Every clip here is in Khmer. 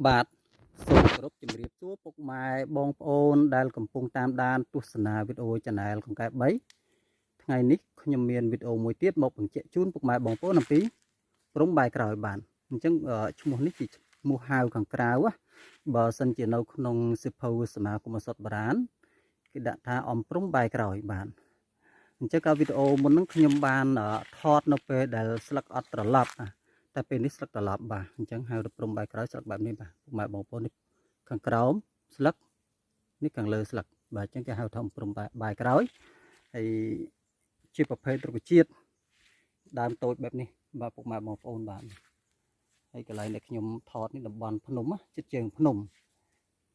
បាទសូមគោរពជំរាបសួរពុកម៉ែបងប្អូនដែលកំពុងតាមដានទស្សនាវីដេអូ Channel កង្កែប3ថ្ងៃនេះខ្ញុំមានវីដេអូមួយទៀតមកបញ្ជាក់ជូនពុកម៉ែបងប្អូនអំពីព្រំបែកក្រោយបានអញ្ចឹងឈ្មោះនេះជាឈ្មោះហៅខាងក្រៅបើសិនជានៅក្នុងសិភៅសមាគមឱសថបុរាណគេដាក់ថាអំព្រំបែកក្រោយបានអញ្ចឹងកាលវីដេអូមុនហ្នឹងខ្ញុំបានថតនៅពេលដែលស្លឹកអត់ត្រឡប់តែពេលនេះស្លឹកត្រឡប់បាទអញ្ចឹងហៅទៅព្រំបែកក្រោយស្លឹកបែបនេះបាទពុកម៉ែបងប្អូននេះខាងក្រោមស្លឹកនេះខាងលើស្លឹកបាទអញ្ចឹងគេហៅថាព្រំបែកក្រោយហើយជាប្រភេទរុក្ខជាតិដើមតូចបែបនេះបាទពុកម៉ែបងប្អូនបាទហើយកន្លែងដែលខ្ញុំថតនេះតំបន់ភ្នំជិតជើងភ្នំ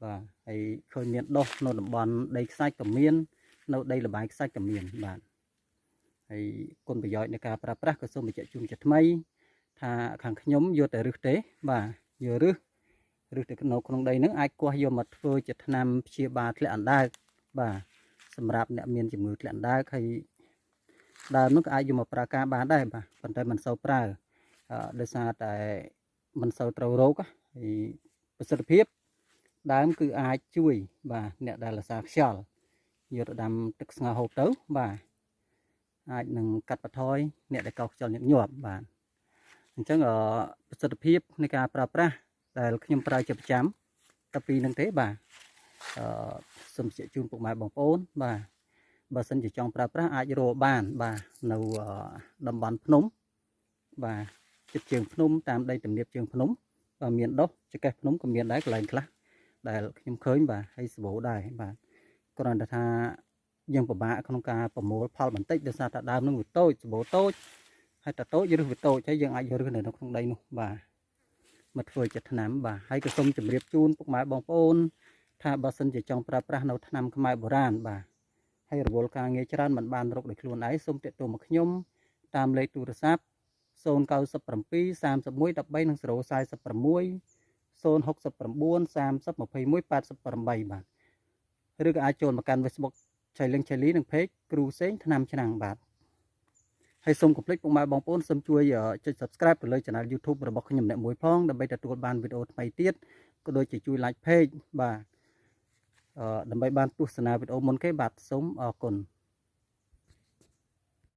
បាទហើយឃើញមានដុះនៅតំបន់ដីខ្សាច់ក៏មាននៅដីលបាយខ្សាច់ក៏មានបាទហើយគុណប្រយោជន៍នៃការប្រើប្រាស់ក៏សូមបញ្ជាក់ជូនជាថ្មីថាខាងខ្ញុំយកតែរឹសទេបាទយករឹសទៅនៅក្នុងដីហ្នឹងអាចគាស់យកមកធ្វើជាថ្នាំព្យាបាលធ្លាក់អណ្ដើកបាទសម្រាប់អ្នកមានជំងឺធ្លាក់អណ្ដើកហើយដើមនោះក៏អាចយកមកប្រើការបានដែរបាទប៉ុន្តែមិនសូវប្រើដោយសារតែមិនសូវត្រូវរោគហើយប្រសិទ្ធភាពដើមគឺអាចជួយបាទអ្នកដែលរសាខ្យល់យកទៅដាំទឹកស្ងោរហូបទៅបាទអាចនឹងកាត់បន្ថយអ្នកដែលកោសខ្យល់ញឹកញាប់បាទអញ្ចឹងប្រសិទ្ធភាពនៃការប្រើប្រាស់ដែលខ្ញុំប្រើជាប្រចាំតែពីនឹងទេបាទសូមជម្រាបជូនពុកម៉ែបងប្អូនបាទបើសិនជាចង់ប្រើប្រាស់អាចរកបានបាទនៅតំបន់ភ្នំបាទជិតជើងភ្នំតាមដីទំនាបជើងភ្នំបាទមានដុះចកេះភ្នំក៏មានដែរកន្លែងខ្លះដែលខ្ញុំឃើញបាទហើយសបោដែរបាទគ្រាន់តែថាយើងពិបាកក្នុងការប្រមូលផលបន្តិចដោយសារតែដើមនឹងវាតូចសបោតូចហើយតូចឬវាតូចហើយយើងអាចយកឬនៅក្នុងដីនោះបាទមកធ្វើជាថ្នាំបាទហើយក៏សូមជម្រាបជូនពុកម៉ែបងប្អូនថាបើសិនជាចង់ប្រើប្រាស់នៅថ្នាំខ្មែរបុរាណបាទហើយរវល់ការងារច្រើនមិនបានរកដោយខ្លួនឯងសូមទាក់ទងមកខ្ញុំតាមលេខទូរស័ព្ទ097 31 13 046 069 30 21 88បាទឬក៏អាចចូលមកកាន់ Facebook ឆៃលីងឆៃលីនិង Page គ្រូសេងថ្នាំឆ្នាំងបាទហើយសូមកុំភ្លេចពុកម៉ែបងប្អូនសូមជួយចុច Subscribe ទៅលើ Channel YouTube របស់ខ្ញុំម្នាក់មួយផងដើម្បីទទួលបានវីដេអូថ្មីទៀតក៏ដូចជាជួយ Like Page បាទដើម្បីបានទស្សនាវីដេអូមុនគេបាទសូមអរគុណ